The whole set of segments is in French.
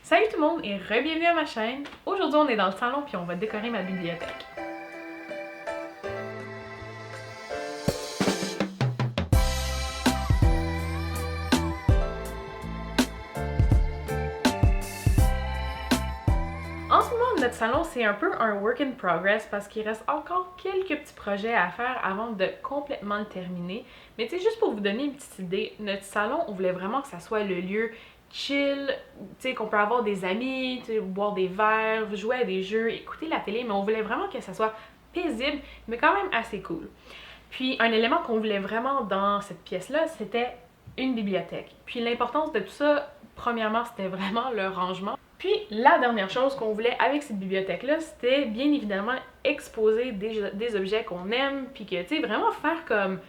Salut tout le monde et re-bienvenue à ma chaîne. Aujourd'hui on est dans le salon puis on va décorer ma bibliothèque. En ce moment, notre salon, c'est un peu un work in progress parce qu'il reste encore quelques petits projets à faire avant de complètement le terminer. Mais tu sais, juste pour vous donner une petite idée, notre salon, on voulait vraiment que ça soit le lieu chill, tu sais, qu'on peut avoir des amis, boire des verres, jouer à des jeux, écouter la télé, mais on voulait vraiment que ça soit paisible, mais quand même assez cool. Puis un élément qu'on voulait vraiment dans cette pièce-là, c'était une bibliothèque. Puis l'importance de tout ça, premièrement, c'était vraiment le rangement. Puis la dernière chose qu'on voulait avec cette bibliothèque-là, c'était bien évidemment exposer des objets qu'on aime, puis que, tu sais, vraiment faire comme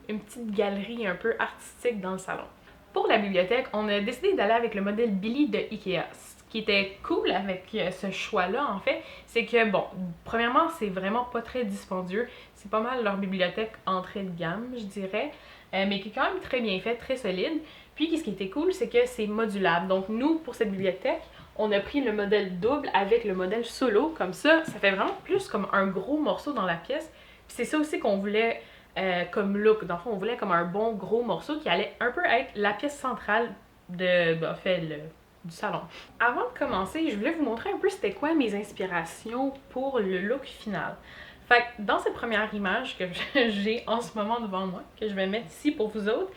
une petite galerie un peu artistique dans le salon. Pour la bibliothèque, on a décidé d'aller avec le modèle Billy de Ikea. Ce qui était cool avec ce choix-là, en fait, c'est que, bon, premièrement, c'est vraiment pas très dispendieux. C'est pas mal leur bibliothèque entrée de gamme, je dirais, mais qui est quand même très bien fait, très solide. Puis, ce qui était cool, c'est que c'est modulable. Donc, nous, pour cette bibliothèque, on a pris le modèle double avec le modèle solo. Comme ça fait vraiment plus comme un gros morceau dans la pièce. Puis c'est ça aussi qu'on voulait comme look. Dans le fond, on voulait comme un bon gros morceau qui allait un peu être la pièce centrale de, du salon. Avant de commencer, je voulais vous montrer un peu c'était quoi mes inspirations pour le look final. Fait que dans cette première image que j'ai en ce moment devant moi, que je vais mettre ici pour vous autres,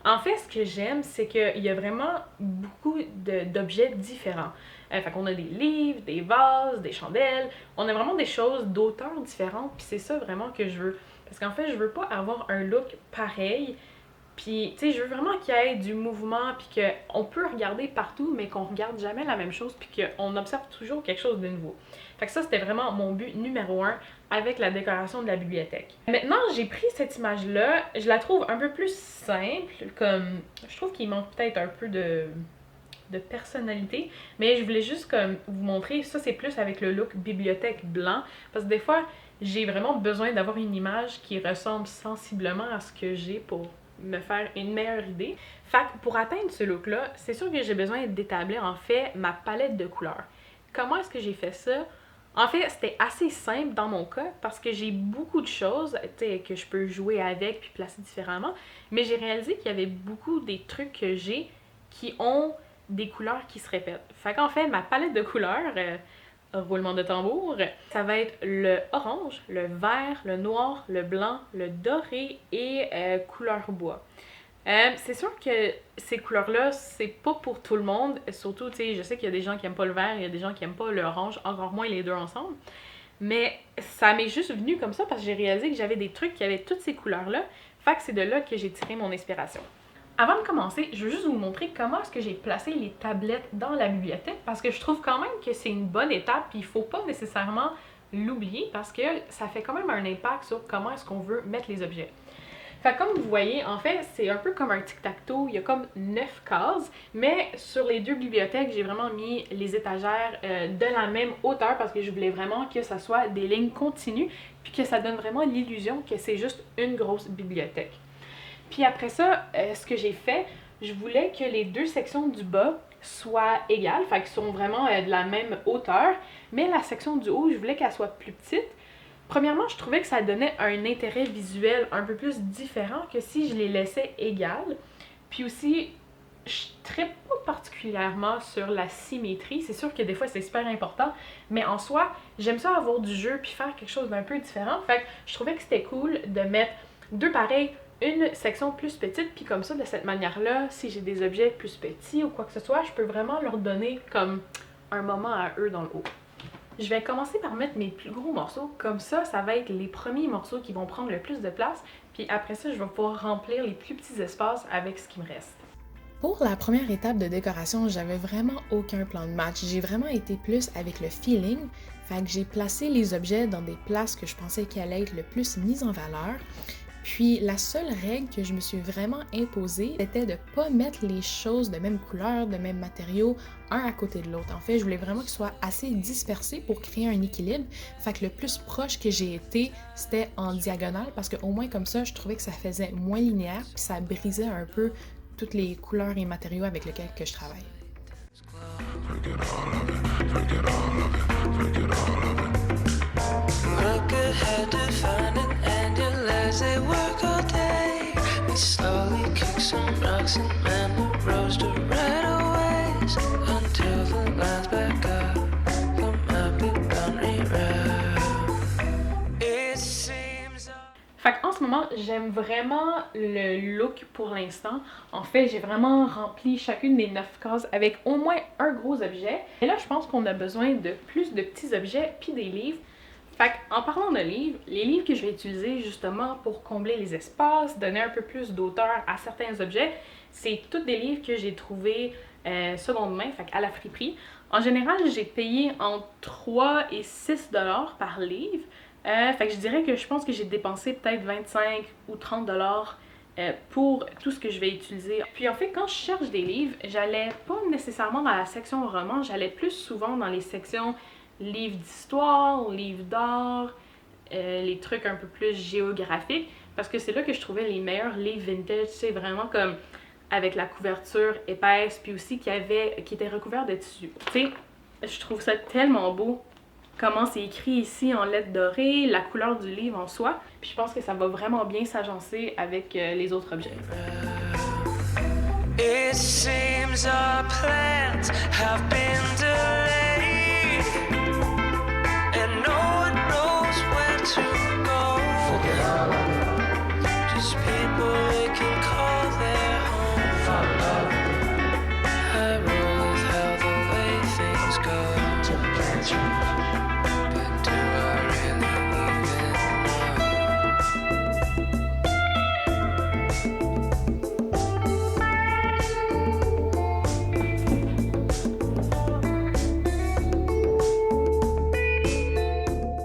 en fait, ce que j'aime, c'est qu'il y a vraiment beaucoup d'objets différents. Fait qu'on a des livres, des vases, des chandelles, on a vraiment des choses d'auteurs différentes, puis c'est ça vraiment que je veux. Parce qu'en fait, je veux pas avoir un look pareil, puis tu sais, je veux vraiment qu'il y ait du mouvement, puis qu'on peut regarder partout, mais qu'on regarde jamais la même chose, puis qu'on observe toujours quelque chose de nouveau. Fait que ça, c'était vraiment mon but numéro 1 avec la décoration de la bibliothèque. Maintenant, j'ai pris cette image-là, je la trouve un peu plus simple, comme je trouve qu'il manque peut-être un peu de personnalité, mais je voulais juste comme vous montrer, ça c'est plus avec le look bibliothèque blanc, parce que des fois, j'ai vraiment besoin d'avoir une image qui ressemble sensiblement à ce que j'ai pour me faire une meilleure idée. Fait que pour atteindre ce look-là, c'est sûr que j'ai besoin d'établir en fait ma palette de couleurs. Comment est-ce que j'ai fait ça? En fait, c'était assez simple dans mon cas parce que j'ai beaucoup de choses que je peux jouer avec puis placer différemment, mais j'ai réalisé qu'il y avait beaucoup des trucs que j'ai qui ont des couleurs qui se répètent. Fait qu'en fait, ma palette de couleurs, roulement de tambour, ça va être le orange, le vert, le noir, le blanc, le doré et couleur bois. C'est sûr que ces couleurs-là, c'est pas pour tout le monde. Surtout, tu sais, je sais qu'il y a des gens qui aiment pas le vert, il y a des gens qui aiment pas l'orange, encore moins les deux ensemble. Mais ça m'est juste venu comme ça parce que j'ai réalisé que j'avais des trucs qui avaient toutes ces couleurs-là. Fait que c'est de là que j'ai tiré mon inspiration. Avant de commencer, je veux juste vous montrer comment est-ce que j'ai placé les tablettes dans la bibliothèque parce que je trouve quand même que c'est une bonne étape puis il faut pas nécessairement l'oublier parce que ça fait quand même un impact sur comment est-ce qu'on veut mettre les objets. Fait comme vous voyez, en fait, c'est un peu comme un tic-tac-toe, il y a comme 9 cases, mais sur les deux bibliothèques, j'ai vraiment mis les étagères de la même hauteur parce que je voulais vraiment que ça soit des lignes continues, puis que ça donne vraiment l'illusion que c'est juste une grosse bibliothèque. Puis après ça, ce que j'ai fait, je voulais que les deux sections du bas soient égales, fait qu'elles sont vraiment de la même hauteur, mais la section du haut, je voulais qu'elle soit plus petite. Premièrement, je trouvais que ça donnait un intérêt visuel un peu plus différent que si je les laissais égales. Puis aussi, je ne trippe pas particulièrement sur la symétrie. C'est sûr que des fois, c'est super important, mais en soi, j'aime ça avoir du jeu puis faire quelque chose d'un peu différent. Fait que je trouvais que c'était cool de mettre deux pareils, une section plus petite, puis comme ça, de cette manière-là, si j'ai des objets plus petits ou quoi que ce soit, je peux vraiment leur donner comme un moment à eux dans le haut. Je vais commencer par mettre mes plus gros morceaux, comme ça va être les premiers morceaux qui vont prendre le plus de place, puis après ça, je vais pouvoir remplir les plus petits espaces avec ce qui me reste. Pour la première étape de décoration, j'avais vraiment aucun plan de match. J'ai vraiment été plus avec le feeling, fait que j'ai placé les objets dans des places que je pensais qu'elles allaient être le plus mises en valeur. Puis la seule règle que je me suis vraiment imposée, c'était de pas mettre les choses de même couleur, de même matériau, un à côté de l'autre. En fait, je voulais vraiment qu'ils soient assez dispersés pour créer un équilibre. Fait que le plus proche que j'ai été, c'était en diagonale parce qu'au moins comme ça, je trouvais que ça faisait moins linéaire puis ça brisait un peu toutes les couleurs et matériaux avec lesquels que je travaille. Look ahead to find an end, your legs they work all day. We slowly kick some rocks and mend the roads to right aways until the lines back up. The map is boundary round. It seems. Fait qu'en ce moment, j'aime vraiment le look pour l'instant. En fait, j'ai vraiment rempli chacune des 9 cases avec au moins un gros objet. Et là, je pense qu'on a besoin de plus de petits objets puis des livres. Fait qu'en parlant de livres, les livres que je vais utiliser justement pour combler les espaces, donner un peu plus d'auteur à certains objets, c'est tous des livres que j'ai trouvés seconde main, fait qu'à la friperie. En général, j'ai payé entre 3 et 6 dollars par livre. Fait que je dirais que je pense que j'ai dépensé peut-être 25 ou 30 dollars pour tout ce que je vais utiliser. Puis en fait, quand je cherche des livres, j'allais pas nécessairement dans la section roman, j'allais plus souvent dans les sections livres d'histoire, livres d'art, les trucs un peu plus géographiques, parce que c'est là que je trouvais les meilleurs livres vintage, c'est vraiment comme avec la couverture épaisse, puis aussi qui était recouvert de tissu. Tu sais, je trouve ça tellement beau comment c'est écrit ici en lettres dorées, la couleur du livre en soi, puis je pense que ça va vraiment bien s'agencer avec les autres objets. It seems our plans have been delayed, and no one knows where to go. Just people they can call their home. I roll with how the way things go. But do I really even know?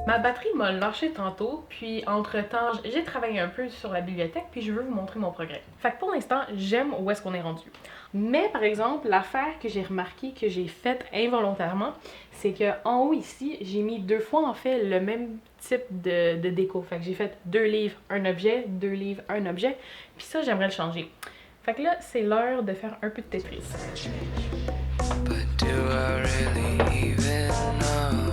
Ma batterie m'a lâché tantôt, puis entre-temps, j'ai travaillé un peu sur la bibliothèque, puis je veux vous montrer mon progrès. Fait que pour l'instant, j'aime où est-ce qu'on est rendu. Mais par exemple, l'affaire que j'ai remarqué que j'ai faite involontairement, c'est que en haut ici, j'ai mis 2 fois en fait le même type de déco. Fait que j'ai fait 2 livres, un objet, 2 livres, un objet, puis ça, j'aimerais le changer. Fait que là, c'est l'heure de faire un peu de Tetris. But do I really even know?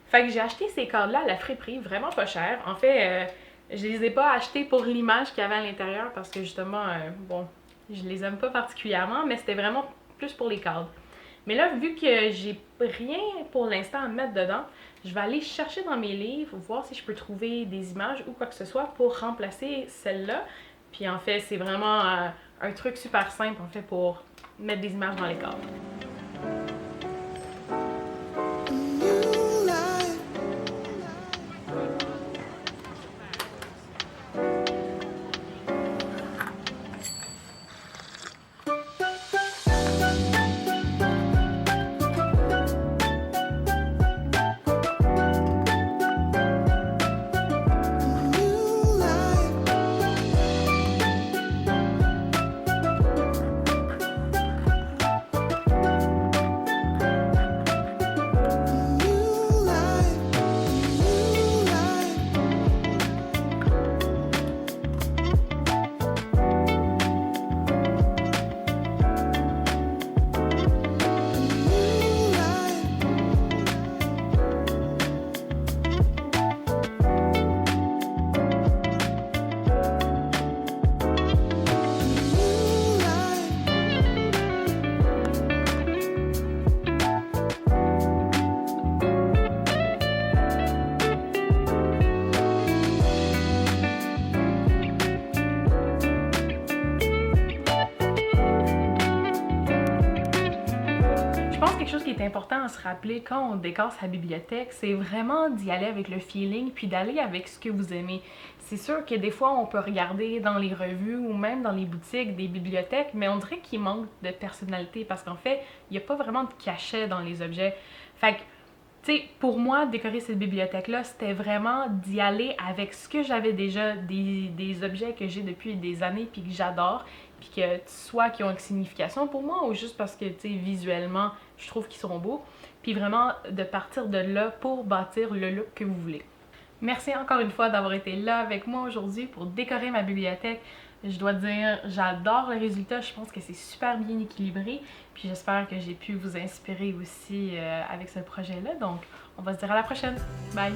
Fait que j'ai acheté ces cadres-là à la friperie, vraiment pas cher. En fait, je les ai pas achetés pour l'image qu'il y avait à l'intérieur parce que justement, bon, je les aime pas particulièrement, mais c'était vraiment plus pour les cadres. Mais là, vu que j'ai rien pour l'instant à mettre dedans, je vais aller chercher dans mes livres, voir si je peux trouver des images ou quoi que ce soit pour remplacer celle-là. Puis en fait, c'est vraiment un truc super simple en fait pour mettre des images dans les cadres. Quelque chose qui est important à se rappeler quand on décore sa bibliothèque, c'est vraiment d'y aller avec le feeling puis d'aller avec ce que vous aimez. C'est sûr que des fois, on peut regarder dans les revues ou même dans les boutiques des bibliothèques, mais on dirait qu'il manque de personnalité parce qu'en fait, il n'y a pas vraiment de cachet dans les objets. Fait que Tu sais, pour moi, décorer cette bibliothèque-là, c'était vraiment d'y aller avec ce que j'avais déjà, des objets que j'ai depuis des années puis que j'adore, puis que soit qui ont une signification pour moi ou juste parce que, tu sais, visuellement, je trouve qu'ils sont beaux, puis vraiment de partir de là pour bâtir le look que vous voulez. Merci encore une fois d'avoir été là avec moi aujourd'hui pour décorer ma bibliothèque. Je dois dire, j'adore le résultat, je pense que c'est super bien équilibré, puis j'espère que j'ai pu vous inspirer aussi avec ce projet-là. Donc, on va se dire à la prochaine. Bye!